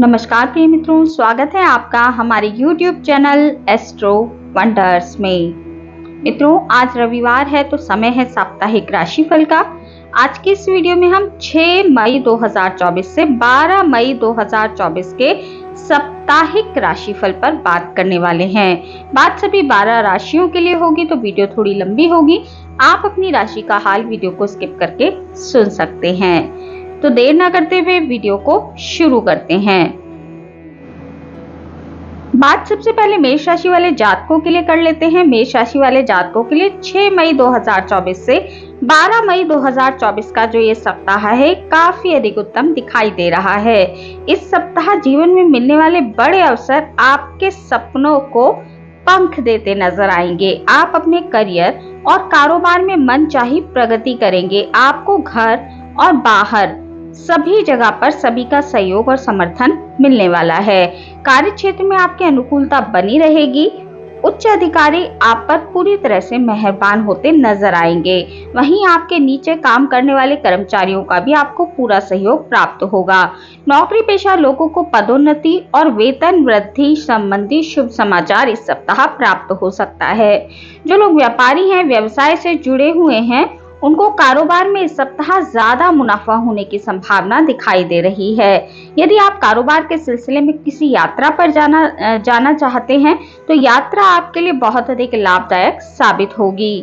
नमस्कार प्रिय मित्रों, स्वागत है आपका हमारे YouTube चैनल एस्ट्रो वंडर्स में। मित्रों, आज रविवार है तो समय है साप्ताहिक राशिफल का। आज की इस वीडियो में हम 6 मई 2024 से 12 मई 2024 के साप्ताहिक राशिफल पर बात करने वाले हैं। बात सभी 12 राशियों के लिए होगी तो वीडियो थोड़ी लंबी होगी। आप अपनी राशि का हाल वीडियो को स्किप करके सुन सकते हैं। तो देर ना करते हुए वीडियो को शुरू करते हैं। बात सबसे पहले मेष राशि वाले जातकों के लिए कर लेते हैं। मेष राशि वाले जातकों के लिए 6 मई 2024 से 12 मई 2024 का जो ये सप्ताह है काफी अधिक उत्तम दिखाई दे रहा है। इस सप्ताह जीवन में मिलने वाले बड़े अवसर आपके सपनों को पंख देते नजर आएंगे। आप अपने करियर और कारोबार में मनचाही प्रगति करेंगे। आपको घर और बाहर सभी जगह पर सभी का सहयोग और समर्थन मिलने वाला है। कार्य क्षेत्र में आपकी अनुकूलता बनी रहेगी। उच्च अधिकारी आप पर पूरी तरह से मेहरबान होते नजर आएंगे। वहीं आपके नीचे काम करने वाले कर्मचारियों का भी आपको पूरा सहयोग प्राप्त होगा। नौकरी पेशा लोगों को पदोन्नति और वेतन वृद्धि संबंधी शुभ समाचार इस सप्ताह प्राप्त हो सकता है। जो लोग व्यापारी हैं, व्यवसाय से जुड़े हुए हैं, उनको कारोबार में इस सप्ताह ज्यादा मुनाफा होने की संभावना दिखाई दे रही है। यदि आप कारोबार के सिलसिले में किसी यात्रा पर जाना चाहते हैं तो यात्रा आपके लिए बहुत अधिक लाभदायक साबित होगी।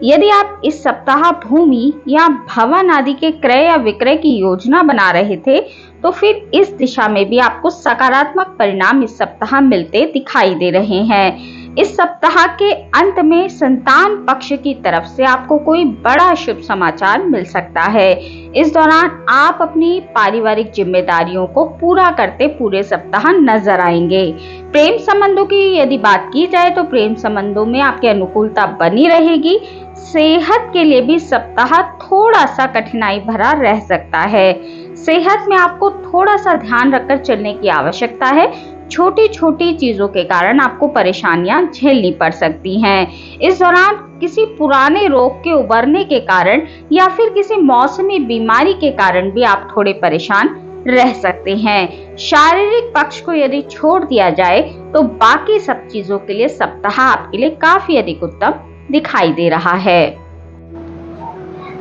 यदि आप इस सप्ताह भूमि या भवन आदि के क्रय या विक्रय की योजना बना रहे थे तो फिर इस दिशा में भी आपको सकारात्मक परिणाम इस सप्ताह मिलते दिखाई दे रहे हैं। इस सप्ताह के अंत में संतान पक्ष की तरफ से आपको कोई बड़ा शुभ समाचार मिल सकता है। इस दौरान आप अपनी पारिवारिक जिम्मेदारियों को पूरा करते पूरे सप्ताह नजर आएंगे। प्रेम संबंधों की यदि बात की जाए तो प्रेम संबंधों में आपकी अनुकूलता बनी रहेगी। सेहत के लिए भी सप्ताह थोड़ा सा कठिनाई भरा रह सकता है। सेहत में आपको थोड़ा सा ध्यान रखकर चलने की आवश्यकता है। छोटी छोटी चीजों के कारण आपको परेशानियां झेलनी पड़ सकती हैं। इस दौरान किसी पुराने रोग के उभरने के कारण या फिर किसी मौसमी बीमारी के कारण भी आप थोड़े परेशान रह सकते हैं। शारीरिक पक्ष को यदि छोड़ दिया जाए तो बाकी सब चीजों के लिए सप्ताह आपके लिए काफी अधिक उत्तम दिखाई दे रहा है।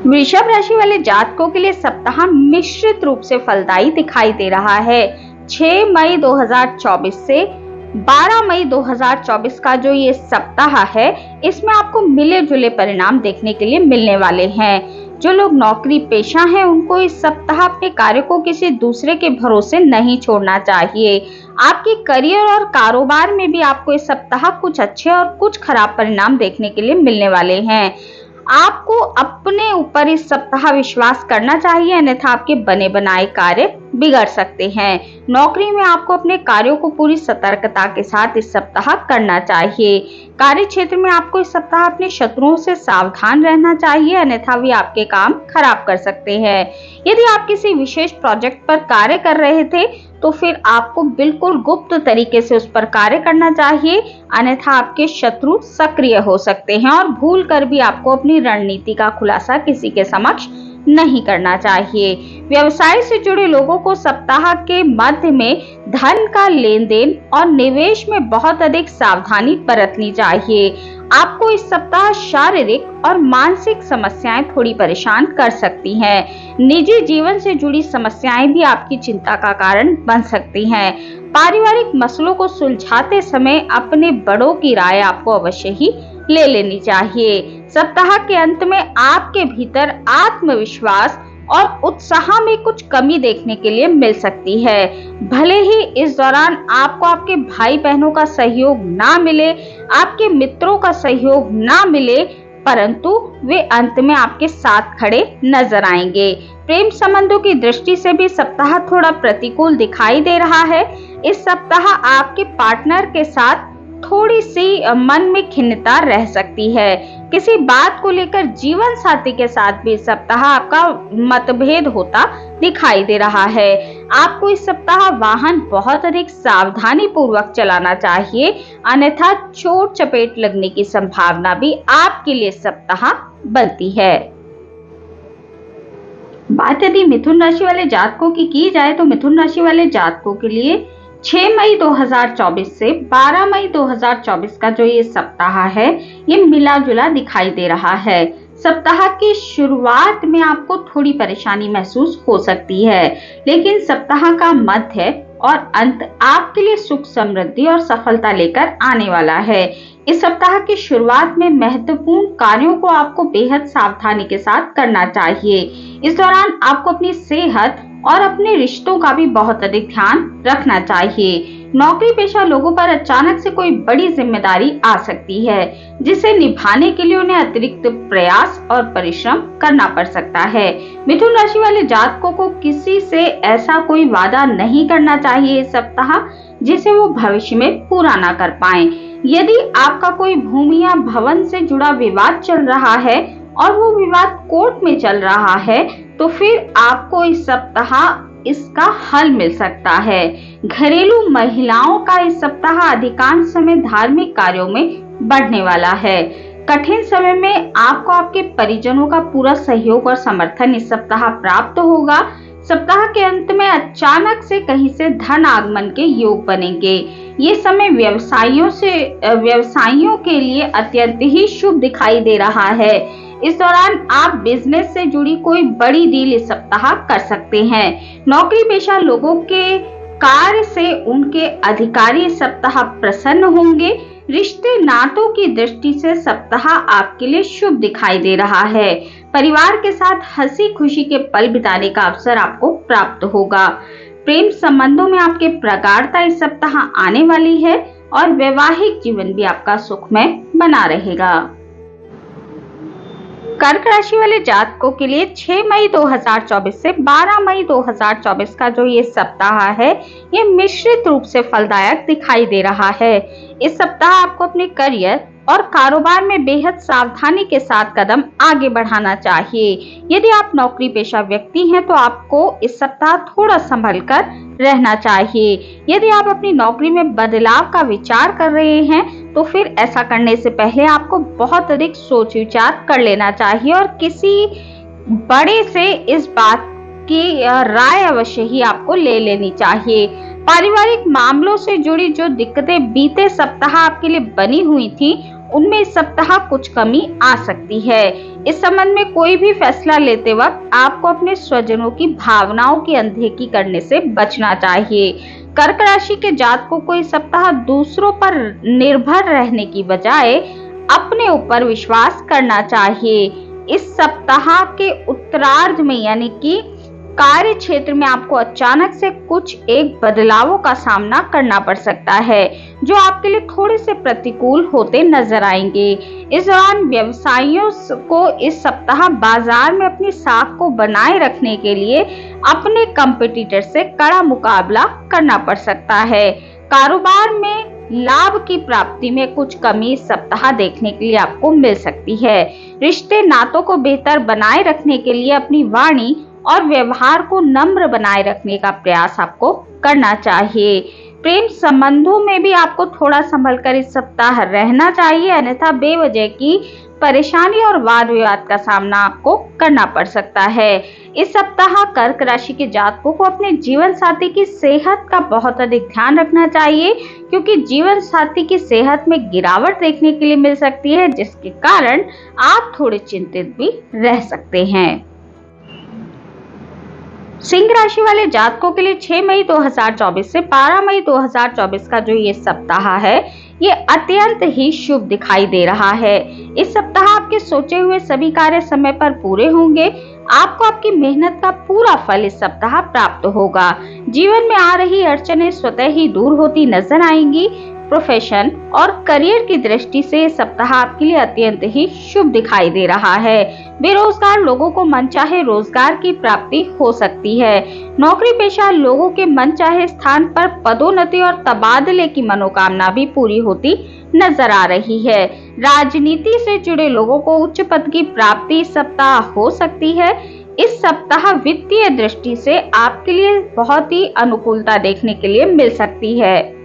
वृषभ राशि वाले जातकों के लिए सप्ताह मिश्रित रूप से फलदायी दिखाई दे रहा है। 6 मई 2024 से 12 मई 2024 का जो ये सप्ताह है इसमें आपको मिले जुले परिणाम देखने के लिए मिलने वाले हैं। जो लोग नौकरी पेशा हैं उनको इस सप्ताह अपने कार्य को किसी दूसरे के भरोसे नहीं छोड़ना चाहिए। आपके करियर और कारोबार में भी आपको इस सप्ताह कुछ अच्छे और कुछ खराब परिणाम देखने के लिए मिलने वाले हैं। आपको अपने ऊपर इस सप्ताह विश्वास करना चाहिए, अन्यथा आपके बने बनाए कार्य बिगड़ सकते हैं। नौकरी में आपको अपने कार्यों को पूरी सतर्कता के साथ इस सप्ताह करना चाहिए। कार्य क्षेत्र में आपको इस सप्ताह अपने शत्रुओं से सावधान रहना चाहिए, अन्यथा वे आपके काम खराब कर सकते हैं। यदि आप किसी विशेष प्रोजेक्ट पर कार्य कर रहे थे तो फिर आपको बिल्कुल गुप्त तरीके से उस पर कार्य करना चाहिए, अन्यथा आपके शत्रु सक्रिय हो सकते हैं और भूल कर भी आपको अपनी रणनीति का खुलासा किसी के समक्ष नहीं करना चाहिए। व्यवसाय से जुड़े लोगों को सप्ताह के मध्य में धन का लेन देन और निवेश में बहुत अधिक सावधानी बरतनी चाहिए। आपको इस सप्ताह शारीरिक और मानसिक समस्याएं थोड़ी परेशान कर सकती हैं। निजी जीवन से जुड़ी समस्याएं भी आपकी चिंता का कारण बन सकती हैं। पारिवारिक मसलों को सुलझाते समय अपने बड़ों की राय आपको अवश्य ही ले लेनी चाहिए। सप्ताह के अंत में आपके भीतर आत्मविश्वास और उत्साह में कुछ कमी देखने के लिए मिल सकती है। भले ही इस दौरान आपको आपके भाई बहनों का सहयोग ना मिले, आपके मित्रों का सहयोग ना मिले, परंतु वे अंत में आपके साथ खड़े नजर आएंगे। प्रेम संबंधों की दृष्टि से भी सप्ताह थोड़ा प्रतिकूल दिखाई दे रहा है। इस सप्ताह आपके पार्टनर के साथ थोड़ी सी मन में खिन्नता रह सकती है। किसी बात को लेकर जीवन साथी के साथ भी सप्ताह आपका मतभेद होता दिखाई दे रहा है। आपको इस सप्ताह वाहन बहुत अधिक सावधानी पूर्वक चलाना चाहिए, अन्यथा चोट चपेट लगने की संभावना भी आपके लिए सप्ताह बनती है। बात यदि मिथुन राशि वाले जातकों की जाए तो मिथुन राशि वाले जातकों के लिए 6 मई 2024 से 12 मई 2024 का जो ये सप्ताह है ये मिला जुला दिखाई दे रहा है। सप्ताह की शुरुआत में आपको थोड़ी परेशानी महसूस हो सकती है, लेकिन सप्ताह का मध्य और अंत आपके लिए सुख समृद्धि और सफलता लेकर आने वाला है। इस सप्ताह की शुरुआत में महत्वपूर्ण कार्यों को आपको बेहद सावधानी के साथ करना चाहिए। इस दौरान आपको अपनी सेहत और अपने रिश्तों का भी बहुत अधिक ध्यान रखना चाहिए। नौकरी पेशा लोगों पर अचानक से कोई बड़ी जिम्मेदारी आ सकती है, जिसे निभाने के लिए उन्हें अतिरिक्त प्रयास और परिश्रम करना पड़ सकता है। मिथुन राशि वाले जातकों को किसी से ऐसा कोई वादा नहीं करना चाहिए इस सप्ताह जिसे वो भविष्य में पूरा ना कर पाएं। यदि आपका कोई भूमि या भवन से जुड़ा विवाद चल रहा है और वो विवाद कोर्ट में चल रहा है, तो फिर आपको इस सप्ताह इसका हल मिल सकता है। घरेलू महिलाओं का इस सप्ताह अधिकांश समय धार्मिक कार्यों में बढ़ने वाला है। कठिन समय में आपको आपके परिजनों का पूरा सहयोग और समर्थन इस सप्ताह प्राप्त होगा। सप्ताह के अंत में अचानक से कहीं से धन आगमन के योग बनेंगे। ये समय व्यवसायियों के लिए अत्यंत ही शुभ दिखाई दे रहा है। इस दौरान आप बिजनेस से जुड़ी कोई बड़ी डील इस सप्ताह कर सकते हैं। नौकरी पेशा लोगों के कार्य से उनके अधिकारी इस सप्ताह प्रसन्न होंगे। रिश्ते नातों की दृष्टि से सप्ताह आपके लिए शुभ दिखाई दे रहा है। परिवार के साथ हंसी खुशी के पल बिताने का अवसर आपको प्राप्त होगा। प्रेम संबंधों में आपके प्रगाढ़ता इस सप्ताह आने वाली है और वैवाहिक जीवन भी आपका सुखमय बना रहेगा। कर्क राशि वाले जातकों के लिए 6 मई 2024 से 12 मई 2024 का जो ये सप्ताह है ये मिश्रित रूप से फलदायक दिखाई दे रहा है। इस सप्ताह आपको अपने करियर और कारोबार में बेहद सावधानी के साथ कदम आगे बढ़ाना चाहिए। यदि आप नौकरी पेशा व्यक्ति हैं तो आपको इस सप्ताह थोड़ा संभल कर रहना चाहिए। यदि आप अपनी नौकरी में बदलाव का विचार कर रहे हैं तो फिर ऐसा करने से पहले आपको बहुत अधिक सोच विचार कर लेना चाहिए और किसी बड़े से इस बात की राय अवश्य ही आपको ले लेनी चाहिए। पारिवारिक मामलों से जुड़ी जो दिक्कतें बीते सप्ताह आपके लिए बनी हुई थी उनमें इस सप्ताह कुछ कमी आ सकती है। इस संबंध में कोई भी फैसला लेते वक्त आपको अपने स्वजनों की भावनाओं की अनदेखी करने से बचना चाहिए। कर्क राशि के जातकों को इस सप्ताह दूसरों पर निर्भर रहने की बजाय अपने ऊपर विश्वास करना चाहिए। इस सप्ताह के उत्तरार्ध में यानी कि कार्य क्षेत्र में आपको अचानक से कुछ एक बदलावों का सामना करना पड़ सकता है जो आपके लिए थोड़े से प्रतिकूल होते नजर आएंगे। इस दौरान व्यवसायियों को इस सप्ताह बाजार में अपनी साख को बनाए रखने के लिए अपने कंपटीटर से कड़ा मुकाबला करना पड़ सकता है। कारोबार में लाभ की प्राप्ति में कुछ कमी इस सप्ताह देखने के लिए आपको मिल सकती है। रिश्ते नातों को बेहतर बनाए रखने के लिए अपनी वाणी और व्यवहार को नम्र बनाए रखने का प्रयास आपको करना चाहिए। प्रेम संबंधों में भी आपको थोड़ा संभल कर इस सप्ताह रहना चाहिए, अन्यथा बेवजह की परेशानी और वाद विवाद का सामना आपको करना पड़ सकता है। इस सप्ताह कर्क राशि के जातकों को अपने जीवन साथी की सेहत का बहुत अधिक ध्यान रखना चाहिए, क्योंकि जीवन साथी की सेहत में गिरावट देखने के लिए मिल सकती है, जिसके कारण आप थोड़े चिंतित भी रह सकते हैं। सिंह राशि वाले जातकों के लिए 6 मई 2024 से 12 मई 2024 का जो ये सप्ताह है ये अत्यंत ही शुभ दिखाई दे रहा है। इस सप्ताह आपके सोचे हुए सभी कार्य समय पर पूरे होंगे। आपको आपकी मेहनत का पूरा फल इस सप्ताह प्राप्त होगा। जीवन में आ रही अड़चनें स्वतः ही दूर होती नजर आएंगी। प्रोफेशन और करियर की दृष्टि से सप्ताह आपके लिए अत्यंत ही शुभ दिखाई दे रहा है। बेरोजगार लोगों को मनचाहे रोजगार की प्राप्ति हो सकती है। नौकरी पेशा लोगों के मनचाहे स्थान पर पदोन्नति और तबादले की मनोकामना भी पूरी होती नजर आ रही है। राजनीति से जुड़े लोगों को उच्च पद की प्राप्ति इस सप्ताह हो सकती है। इस सप्ताह वित्तीय दृष्टि से आपके लिए बहुत ही अनुकूलता देखने के लिए मिल सकती है।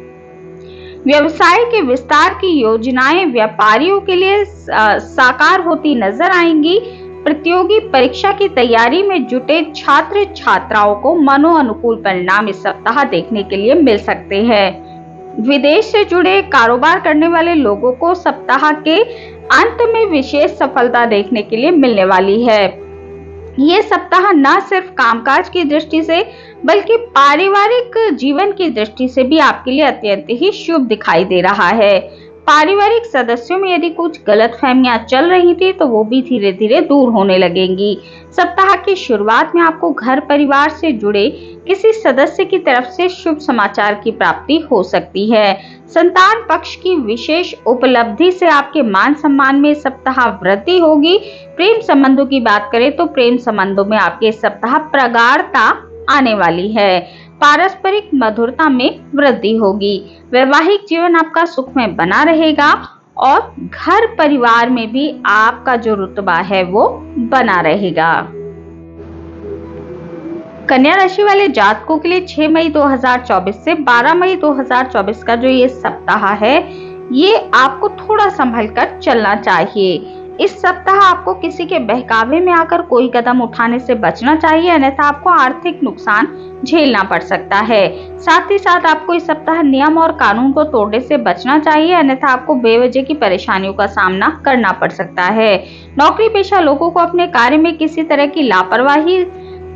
व्यवसाय के विस्तार की योजनाएं व्यापारियों के लिए साकार होती नजर आएंगी। प्रतियोगी परीक्षा की तैयारी में जुटे छात्र छात्राओं को मनोअनुकूल परिणाम इस सप्ताह देखने के लिए मिल सकते हैं। विदेश से जुड़े कारोबार करने वाले लोगों को सप्ताह के अंत में विशेष सफलता देखने के लिए मिलने वाली है। ये सप्ताह न सिर्फ कामकाज की दृष्टि से बल्कि पारिवारिक जीवन की दृष्टि से भी आपके लिए अत्यंत ही शुभ दिखाई दे रहा है। पारिवारिक सदस्यों में यदि कुछ गलतफहमियां चल रही थी तो वो भी धीरे धीरे दूर होने लगेंगी। सप्ताह की शुरुआत में आपको घर परिवार से जुड़े किसी सदस्य की तरफ से शुभ समाचार की प्राप्ति हो सकती है। संतान पक्ष की विशेष उपलब्धि से आपके मान सम्मान में सप्ताह वृद्धि होगी। प्रेम संबंधों की बात करें तो प्रेम संबंधों में आपके सप्ताह प्रगाढ़ता आने वाली है। पारस्परिक मधुरता में वृद्धि होगी। वैवाहिक जीवन आपका सुखमय बना रहेगा और घर परिवार में भी आपका जो रुतबा है वो बना रहेगा। कन्या राशि वाले जातकों के लिए 6 मई 2024 से 12 मई 2024 का जो ये सप्ताह है, ये आपको थोड़ा संभल कर चलना चाहिए। इस सप्ताह आपको किसी के बहकावे में आकर कोई कदम उठाने से बचना चाहिए, अन्यथा आपको आर्थिक नुकसान झेलना पड़ सकता है। साथ ही साथ आपको इस सप्ताह नियम और कानून को तोड़ने से बचना चाहिए, अन्यथा आपको बेवजह की परेशानियों का सामना करना पड़ सकता है। नौकरी पेशा लोगों को अपने कार्य में किसी तरह की लापरवाही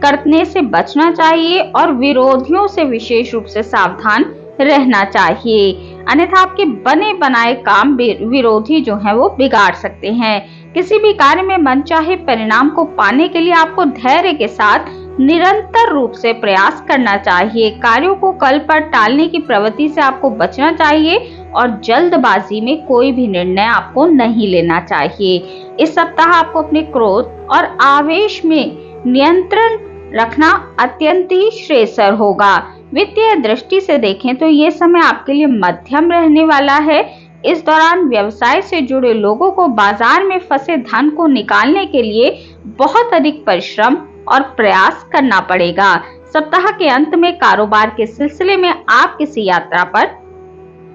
करने से बचना चाहिए और विरोधियों से विशेष रूप से सावधान रहना चाहिए, अन्यथा आपके बने बनाए काम विरोधी जो है वो बिगाड़ सकते हैं। किसी भी कार्य में मनचाहे परिणाम को पाने के लिए आपको धैर्य के साथ निरंतर रूप से प्रयास करना चाहिए। कार्यों को कल पर टालने की प्रवृत्ति से आपको बचना चाहिए और जल्दबाजी में कोई भी निर्णय आपको नहीं लेना चाहिए। इस सप्ताह आपको अपने क्रोध और आवेश में नियंत्रण रखना अत्यंत ही श्रेयस्कर होगा। वित्तीय दृष्टि से देखें तो ये समय आपके लिए मध्यम रहने वाला है। इस दौरान व्यवसाय से जुड़े लोगों को बाजार में फंसे धन को निकालने के लिए बहुत अधिक परिश्रम और प्रयास करना पड़ेगा। सप्ताह के अंत में कारोबार के सिलसिले में आप किसी यात्रा पर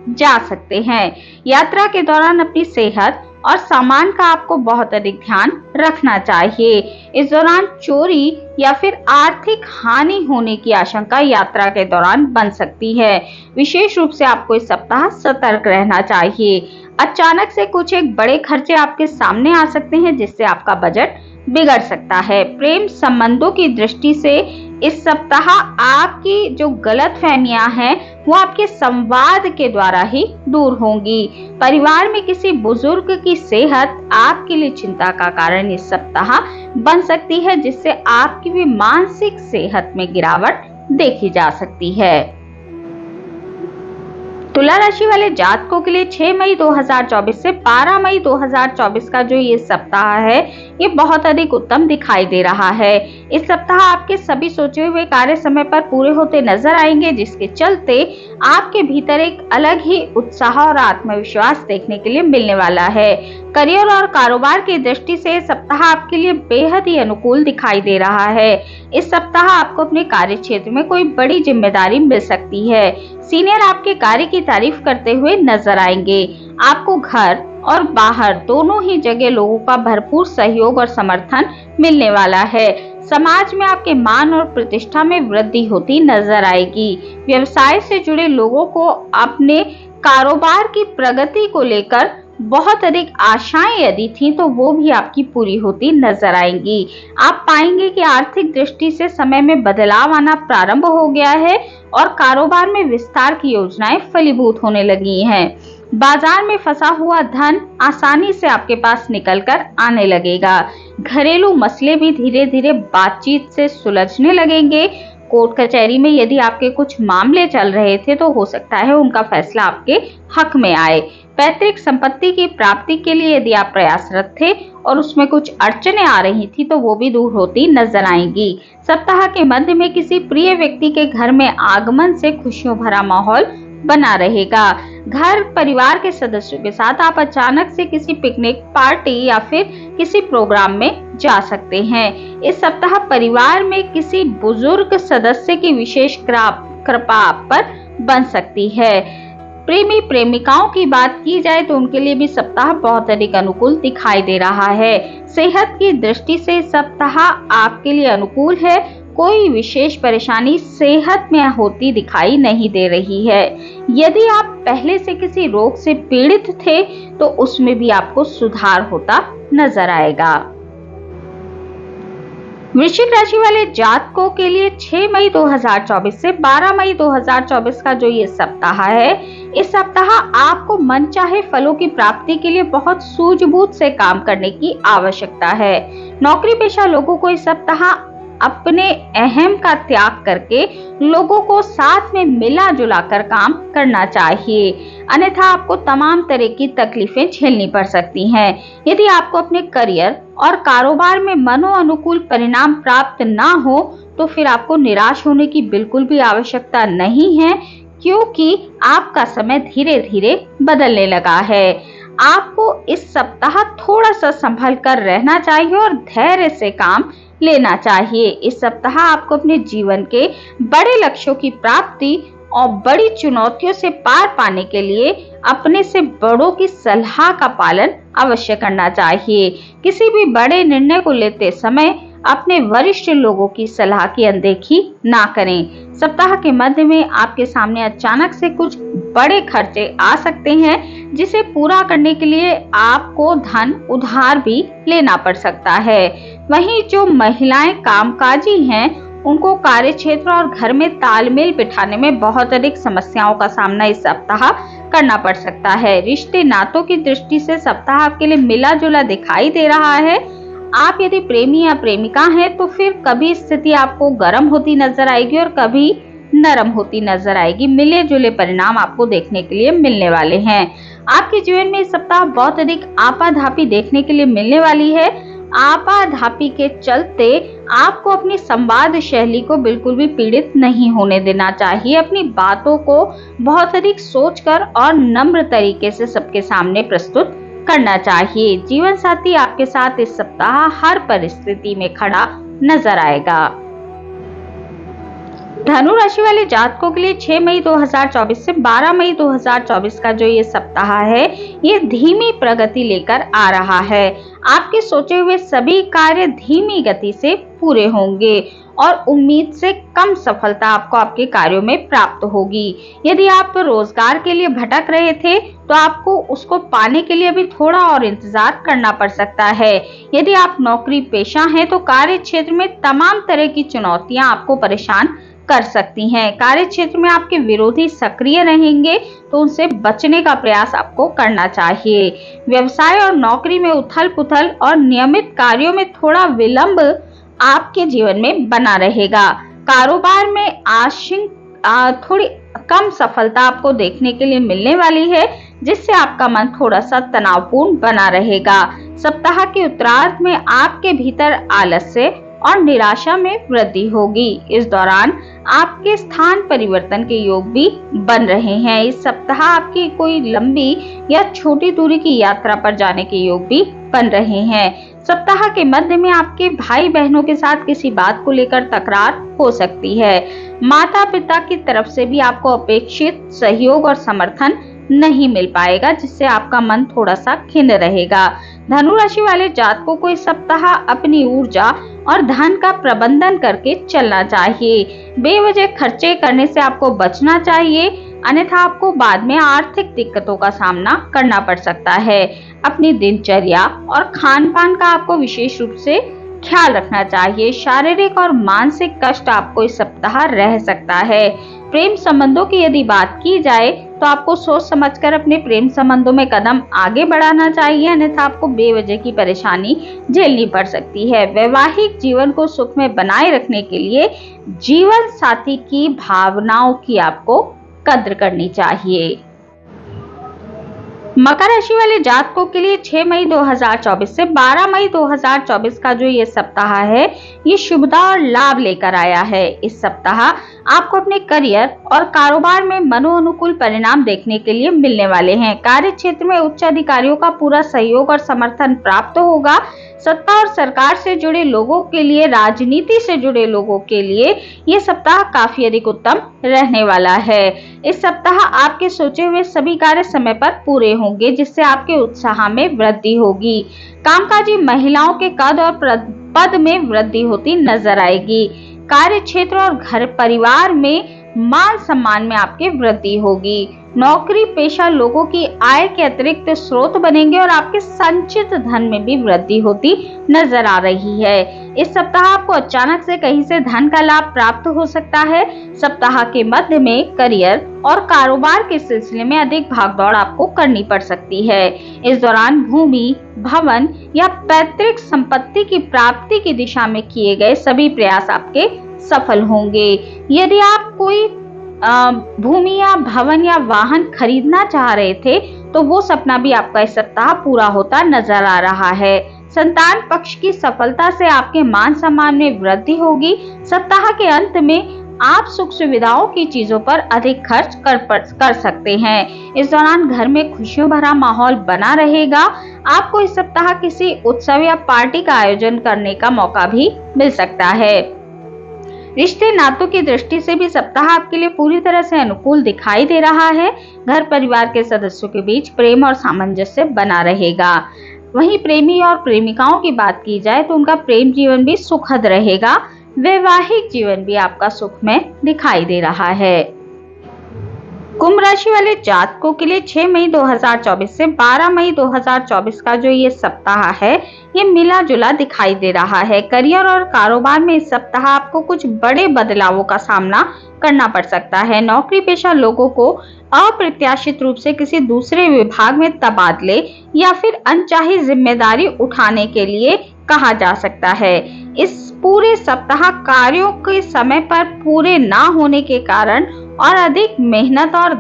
जा सकते हैं। यात्रा के दौरान अपनी सेहत और सामान का आपको बहुत अधिक ध्यान रखना चाहिए। इस दौरान चोरी या फिर आर्थिक हानि होने की आशंका यात्रा के दौरान बन सकती है। विशेष रूप से आपको इस सप्ताह सतर्क रहना चाहिए। अचानक से कुछ एक बड़े खर्चे आपके सामने आ सकते हैं, जिससे आपका बजट बिगड़ सकता है। प्रेम संबंधों की दृष्टि से इस सप्ताह आपकी जो गलतफहमियां हैं वो आपके संवाद के द्वारा ही दूर होंगी। परिवार में किसी बुजुर्ग की सेहत आपके लिए चिंता का कारण इस सप्ताह बन सकती है, जिससे आपकी भी मानसिक सेहत में गिरावट देखी जा सकती है। तुला राशि वाले जातकों के लिए 6 मई 2024 से 12 मई 2024 का जो ये सप्ताह है, ये बहुत अधिक उत्तम दिखाई दे रहा है। इस सप्ताह आपके सभी सोचे हुए कार्य समय पर पूरे होते नजर आएंगे, जिसके चलते आपके भीतर एक अलग ही उत्साह और आत्मविश्वास देखने के लिए मिलने वाला है। करियर और कारोबार की दृष्टि से सप्ताह आपके लिए बेहद ही अनुकूल दिखाई दे रहा है। इस सप्ताह आपको अपने कार्य क्षेत्र में कोई बड़ी जिम्मेदारी मिल सकती है। सीनियर आपके कार्य की तारीफ करते हुए नजर आएंगे। आपको घर और बाहर दोनों ही जगह लोगों का भरपूर सहयोग और समर्थन मिलने वाला है। समाज में आपके मान और प्रतिष्ठा में वृद्धि होती नजर आएगी। व्यवसाय से जुड़े लोगों को अपने कारोबार की प्रगति को लेकर बहुत अधिक आशाएं यदि थी तो वो भी आपकी पूरी होती नजर आएंगी। आप पाएंगे कि आर्थिक दृष्टि से समय में बदलाव आना प्रारंभ हो गया है और कारोबार में विस्तार की योजनाएं फलीभूत होने लगी हैं। बाजार में फंसा हुआ धन आसानी से आपके पास निकलकर आने लगेगा। घरेलू मसले भी धीरे धीरे बातचीत से सुलझने लगेंगे। कोर्ट कचहरी में यदि आपके कुछ मामले चल रहे थे तो हो सकता है उनका फैसला आपके हक में आए। पैतृक संपत्ति की प्राप्ति के लिए यदि आप प्रयासरत थे और उसमें कुछ अड़चनें आ रही थी तो वो भी दूर होती नजर आएंगी। सप्ताह के मध्य में किसी प्रिय व्यक्ति के घर में आगमन से खुशियों भरा माहौल बना रहेगा। घर परिवार के सदस्यों के साथ आप अचानक से किसी पिकनिक पार्टी या फिर किसी प्रोग्राम में जा सकते हैं। इस सप्ताह परिवार में किसी बुजुर्ग सदस्य की विशेष कृपा आप पर बन सकती है। प्रेमी प्रेमिकाओं की बात की जाए तो उनके लिए भी सप्ताह बहुत अधिक अनुकूल दिखाई दे रहा है। सेहत की दृष्टि से सप्ताह आपके लिए अनुकूल है। कोई विशेष परेशानी सेहत में होती दिखाई नहीं दे रही है। यदि आप पहले से किसी रोग से पीड़ित थे तो उसमें भी आपको सुधार होता नजर आएगा। वृश्चिक राशि वाले जातकों के लिए 6 मई 2024 से 12 मई 2024 का जो ये सप्ताह है, इस सप्ताह आपको मनचाहे फलों की प्राप्ति के लिए बहुत सूझबूझ से काम करने की आवश्यकता है। नौकरी पेशा लोगों को इस सप्ताह अपने अहम का त्याग करके लोगों को साथ में मिला जुला कर काम करना चाहिए, अन्यथा आपको तमाम तरह की तकलीफें झेलनी पड़ सकती हैं। यदि आपको अपने करियर और कारोबार में मनोअनुकूल परिणाम प्राप्त ना हो तो फिर आपको निराश होने की बिल्कुल भी आवश्यकता नहीं है, क्योंकि आपका समय धीरे धीरे बदलने लगा है। आपको इस सप्ताह थोड़ा सा संभल कर रहना चाहिए और धैर्य से काम लेना चाहिए। इस सप्ताह आपको अपने जीवन के बड़े लक्ष्यों की प्राप्ति और बड़ी चुनौतियों से पार पाने के लिए अपने से बड़ों की सलाह का पालन अवश्य करना चाहिए। किसी भी बड़े निर्णय को लेते समय अपने वरिष्ठ लोगों की सलाह की अनदेखी ना करें। सप्ताह के मध्य में आपके सामने अचानक से कुछ बड़े खर्चे आ सकते हैं, जिसे पूरा करने के लिए आपको धन उधार भी लेना पड़ सकता है। वहीं जो महिलाएं कामकाजी हैं, उनको कार्य क्षेत्र और घर में तालमेल बिठाने में बहुत अधिक समस्याओं का सामना इस सप्ताह करना पड़ सकता है। रिश्ते नातों की दृष्टि से सप्ताह आपके लिए मिला जुला दिखाई दे रहा है। आप यदि प्रेमी या प्रेमिका हैं तो फिर कभी स्थिति आपको गर्म होती नजर आएगी और कभी नरम होती नजर आएगी। मिले जुले परिणाम आपको देखने के लिए मिलने वाले हैं। आपके जीवन में इस सप्ताह बहुत अधिक आपाधापी देखने के लिए मिलने वाली है। आपाधापी के चलते आपको अपनी संवाद शैली को बिल्कुल भी पीड़ित नहीं होने देना चाहिए। अपनी बातों को बहुत अधिक सोचकर और नम्र तरीके से सबके सामने प्रस्तुत करना चाहिए। जीवन साथी आपके साथ इस सप्ताह हर परिस्थिति में खड़ा नजर आएगा। धनु राशि वाले जातकों के लिए 6 मई 2024 से 12 मई 2024 का जो ये सप्ताह है, ये धीमी प्रगति लेकर आ रहा है। आपके सोचे हुए सभी कार्य धीमी गति से पूरे होंगे और उम्मीद से कम सफलता आपको आपके कार्यों में प्राप्त होगी। यदि आप रोजगार के लिए भटक रहे थे तो आपको उसको पाने के लिए भी थोड़ा और इंतजार करना पड़ सकता है। यदि आप नौकरी पेशा हैं तो कार्य क्षेत्र में तमाम तरह की चुनौतियां आपको परेशान कर सकती हैं। कार्य क्षेत्र में आपके विरोधी सक्रिय रहेंगे तो उनसे बचने का प्रयास आपको करना चाहिए। व्यवसाय और नौकरी में उथल पुथल और नियमित कार्यों में थोड़ा विलंब आपके जीवन में बना रहेगा। कारोबार में थोड़ी कम सफलता आपको देखने के लिए मिलने वाली है, जिससे आपका मन थोड़ा सा तनावपूर्ण बना रहेगा। सप्ताह के उत्तरार्ध में आपके भीतर आलस्य और निराशा में वृद्धि होगी। इस दौरान आपके स्थान परिवर्तन के योग भी बन रहे हैं। इस सप्ताह आपकी कोई लंबी या छोटी दूरी की यात्रा पर जाने के योग भी बन रहे हैं। सप्ताह के मध्य में आपके भाई बहनों के साथ किसी बात को लेकर तकरार हो सकती है। माता पिता की तरफ से भी आपको अपेक्षित सहयोग और समर्थन नहीं मिल पाएगा, जिससे आपका मन थोड़ा सा खिन्न रहेगा। धनु राशि वाले जातकों को इस सप्ताह अपनी ऊर्जा और धन का प्रबंधन करके चलना चाहिए। बेवजह खर्चे करने से आपको बचना चाहिए, अन्यथा आपको बाद में आर्थिक दिक्कतों का सामना करना पड़ सकता है। अपनी दिनचर्या और खान पान का आपको विशेष रूप से ख्याल रखना चाहिए। शारीरिक और मानसिक कष्ट आपको इस सप्ताह रह सकता है। प्रेम संबंधों की यदि बात की जाए तो आपको सोच समझकर अपने प्रेम संबंधों में कदम आगे बढ़ाना चाहिए, अन्यथा आपको बेवजह की परेशानी झेलनी पड़ सकती है। वैवाहिक जीवन को सुख में बनाए रखने के लिए जीवन साथी की भावनाओं की आपको कद्र करनी चाहिए। मकर राशि वाले जातकों के लिए 6 मई 2024 से 12 मई 2024 का जो ये सप्ताह है, ये शुभता और लाभ लेकर आया है। इस सप्ताह आपको अपने करियर और कारोबार में मनोअनुकूल परिणाम देखने के लिए मिलने वाले हैं। कार्य क्षेत्र में उच्च अधिकारियों का पूरा सहयोग और समर्थन प्राप्त होगा। सत्ता और सरकार से जुड़े लोगों के लिए, राजनीति से जुड़े लोगों के लिए ये सप्ताह काफी अधिक उत्तम रहने वाला है। इस सप्ताह आपके सोचे हुए सभी कार्य समय पर पूरे होंगे, जिससे आपके उत्साह में वृद्धि होगी। कामकाजी महिलाओं के कद और पद में वृद्धि होती नजर आएगी। कार्य क्षेत्र और घर परिवार में मान सम्मान में आपकी वृद्धि होगी। नौकरी पेशा लोगों की आय के अतिरिक्त स्रोत बनेंगे और आपके संचित धन में भी वृद्धि होती नजर आ रही है। इस सप्ताह आपको अचानक से कहीं से धन का लाभ प्राप्त हो सकता है। सप्ताह के मध्य में करियर और कारोबार के सिलसिले में अधिक भागदौड़ आपको करनी पड़ सकती है। इस दौरान भूमि, भवन या पैतृक संपत्ति की प्राप्ति की दिशा में किए गए सभी प्रयास आपके सफल होंगे। यदि आप कोई भूमि या भवन या वाहन खरीदना चाह रहे थे तो वो सपना भी आपका इस सप्ताह पूरा होता नजर आ रहा है। संतान पक्ष की सफलता से आपके मान सम्मान में वृद्धि होगी। सप्ताह के अंत में आप सुख सुविधाओं की चीजों पर अधिक खर्च कर सकते हैं। इस दौरान घर में खुशियों भरा माहौल बना रहेगा। आपको इस सप्ताह किसी उत्सव या पार्टी का आयोजन करने का मौका भी मिल सकता है। रिश्ते नातों की दृष्टि से भी सप्ताह आपके लिए पूरी तरह से अनुकूल दिखाई दे रहा है। घर परिवार के सदस्यों के बीच प्रेम और सामंजस्य बना रहेगा। वहीं प्रेमी और प्रेमिकाओं की बात की जाए तो उनका प्रेम जीवन भी सुखद रहेगा। वैवाहिक जीवन भी आपका सुखमय दिखाई दे रहा है। कुंभ राशि वाले जातकों के लिए 6 मई 2024 से 12 मई 2024 का जो ये सप्ताह है, ये मिला जुला दिखाई दे रहा है। करियर और कारोबार में इस सप्ताह आपको कुछ बड़े बदलावों का सामना करना पड़ सकता है। नौकरी पेशा लोगों को अप्रत्याशित रूप से किसी दूसरे विभाग में तबादले या फिर अनचाही जिम्मेदारी उठाने के लिए कहा जा सकता है। इस पूरे सप्ताह कार्यों के समय पर पूरे ना होने के कारण और अधिक मेहनत और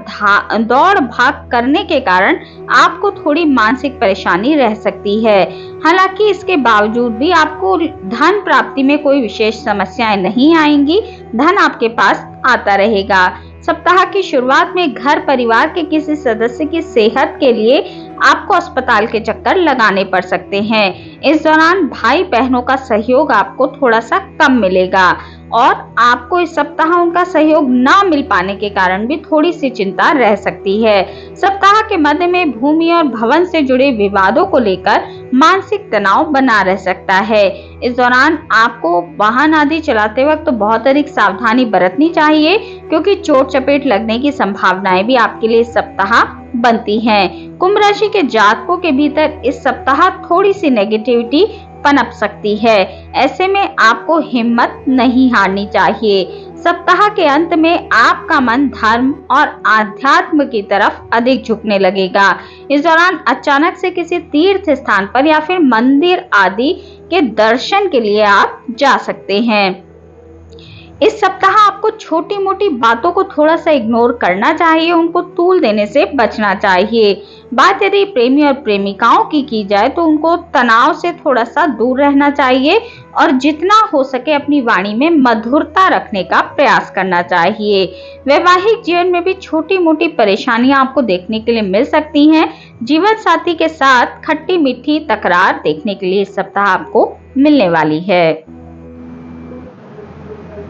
दौड़ भाग करने के कारण आपको थोड़ी मानसिक परेशानी रह सकती है। हालांकि इसके बावजूद भी आपको धन प्राप्ति में कोई विशेष समस्याएं नहीं आएंगी। धन आपके पास आता रहेगा। सप्ताह की शुरुआत में घर परिवार के किसी सदस्य की सेहत के लिए आपको अस्पताल के चक्कर लगाने पड़ सकते हैं। इस दौरान भाई बहनों का सहयोग आपको थोड़ा सा कम मिलेगा और आपको इस सप्ताह उनका सहयोग न मिल पाने के कारण भी थोड़ी सी चिंता रह सकती है। सप्ताह के मध्य में भूमि और भवन से जुड़े विवादों को लेकर मानसिक तनाव बना रह सकता है। इस दौरान आपको वाहन आदि चलाते वक्त तो बहुत अधिक सावधानी बरतनी चाहिए, क्योंकि चोट चपेट लगने की संभावनाएं भी आपके लिए इस सप्ताह बनती हैं। कुंभ राशि के जातकों के भीतर इस सप्ताह थोड़ी सी नेगेटिविटी पनप सकती है। ऐसे में आपको हिम्मत नहीं हारनी चाहिए। सप्ताह के अंत में आपका मन धर्म और आध्यात्म की तरफ अधिक झुकने लगेगा। इस दौरान अचानक से किसी तीर्थ स्थान पर या फिर मंदिर आदि के दर्शन के लिए आप जा सकते हैं। इस सप्ताह आपको छोटी मोटी बातों को थोड़ा सा इग्नोर करना चाहिए, उनको तूल देने से बचना चाहिए। बात यदि प्रेमी और प्रेमिकाओं की जाए तो उनको तनाव से थोड़ा सा दूर रहना चाहिए और जितना हो सके अपनी वाणी में मधुरता रखने का प्रयास करना चाहिए। वैवाहिक जीवन में भी छोटी मोटी परेशानियां आपको देखने के लिए मिल सकती हैं। जीवन साथी के साथ खट्टी मीठी तकरार देखने के लिए इस सप्ताह आपको मिलने वाली है।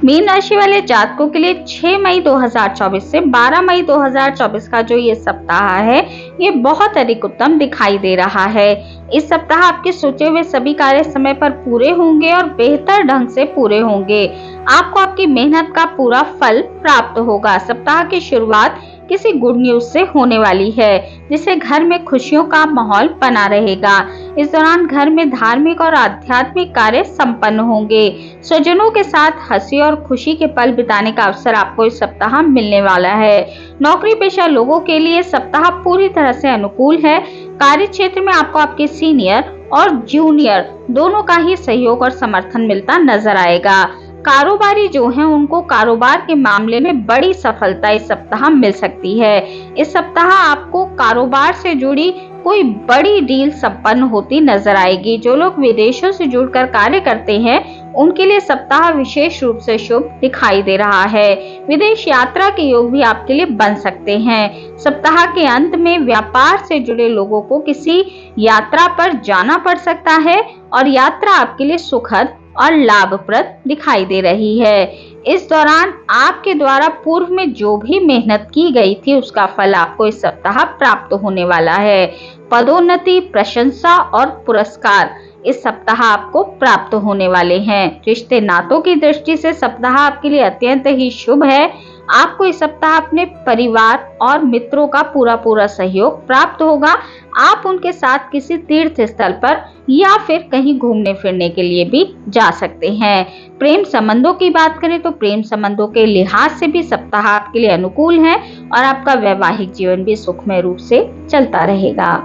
मीन राशि वाले जातकों के लिए 6 मई 2024 से 12 मई 2024 का जो ये सप्ताह है, ये बहुत अधिक उत्तम दिखाई दे रहा है। इस सप्ताह आपके सोचे हुए सभी कार्य समय पर पूरे होंगे और बेहतर ढंग से पूरे होंगे। आपको आपकी मेहनत का पूरा फल प्राप्त होगा। सप्ताह की शुरुआत किसी गुड न्यूज से होने वाली है, जिससे घर में खुशियों का माहौल बना रहेगा। इस दौरान घर में धार्मिक और आध्यात्मिक कार्य संपन्न होंगे। स्वजनों के साथ हंसी और खुशी के पल बिताने का अवसर आपको इस सप्ताह मिलने वाला है। नौकरी पेशा लोगों के लिए सप्ताह पूरी तरह से अनुकूल है। कार्य क्षेत्र में आपको आपके सीनियर और जूनियर दोनों का ही सहयोग और समर्थन मिलता नजर आएगा। कारोबारी जो हैं उनको कारोबार के मामले में बड़ी सफलता इस सप्ताह मिल सकती है। इस सप्ताह आपको कारोबार से जुड़ी कोई बड़ी डील संपन्न होती नजर आएगी। जो लोग विदेशों से जुड़कर कार्य करते हैं उनके लिए सप्ताह विशेष रूप से शुभ दिखाई दे रहा है। विदेश यात्रा के योग भी आपके लिए बन सकते हैं। सप्ताह के अंत में व्यापार से जुड़े लोगों को किसी यात्रा पर जाना पड़ सकता है और यात्रा आपके लिए सुखद और लाभप्रद दिखाई दे रही है। इस दौरान आपके द्वारा पूर्व में जो भी मेहनत की गई थी उसका फल आपको इस सप्ताह प्राप्त होने वाला है। पदोन्नति, प्रशंसा और पुरस्कार इस सप्ताह आपको प्राप्त होने वाले हैं। रिश्ते नातों की दृष्टि से सप्ताह आपके लिए अत्यंत ही शुभ है। आपको इस सप्ताह अपने परिवार और मित्रों का पूरा सहयोग प्राप्त होगा। आप उनके साथ किसी तीर्थ स्थल पर या फिर कहीं घूमने फिरने के लिए भी जा सकते हैं। प्रेम संबंधों की बात करें तो प्रेम संबंधों के लिहाज से भी सप्ताह आपके लिए अनुकूल है और आपका वैवाहिक जीवन भी सुखमय रूप से चलता रहेगा।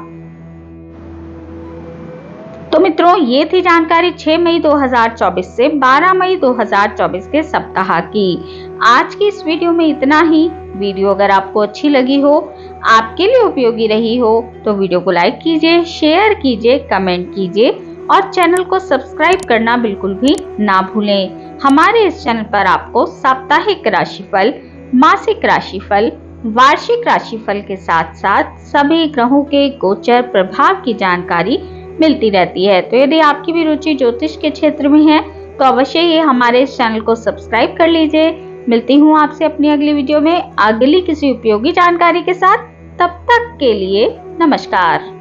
तो मित्रों, ये थी जानकारी 6 मई 2024 से 12 मई 2024 के सप्ताह की। आज की इस वीडियो में इतना ही। वीडियो अगर आपको अच्छी लगी हो, आपके लिए उपयोगी रही हो तो वीडियो को लाइक कीजिए, शेयर कीजिए, कमेंट कीजिए और चैनल को सब्सक्राइब करना बिल्कुल भी ना भूलें। हमारे इस चैनल पर आपको साप्ताहिक राशिफल, मासिक राशिफल, वार्षिक राशिफल के साथ साथ सभी ग्रहों के गोचर प्रभाव की जानकारी मिलती रहती है। तो यदि आपकी भी रुचि ज्योतिष के क्षेत्र में है तो अवश्य ही हमारे इस चैनल को सब्सक्राइब कर लीजिए। मिलती हूँ आपसे अपनी अगली वीडियो में अगली किसी उपयोगी जानकारी के साथ। तब तक के लिए नमस्कार।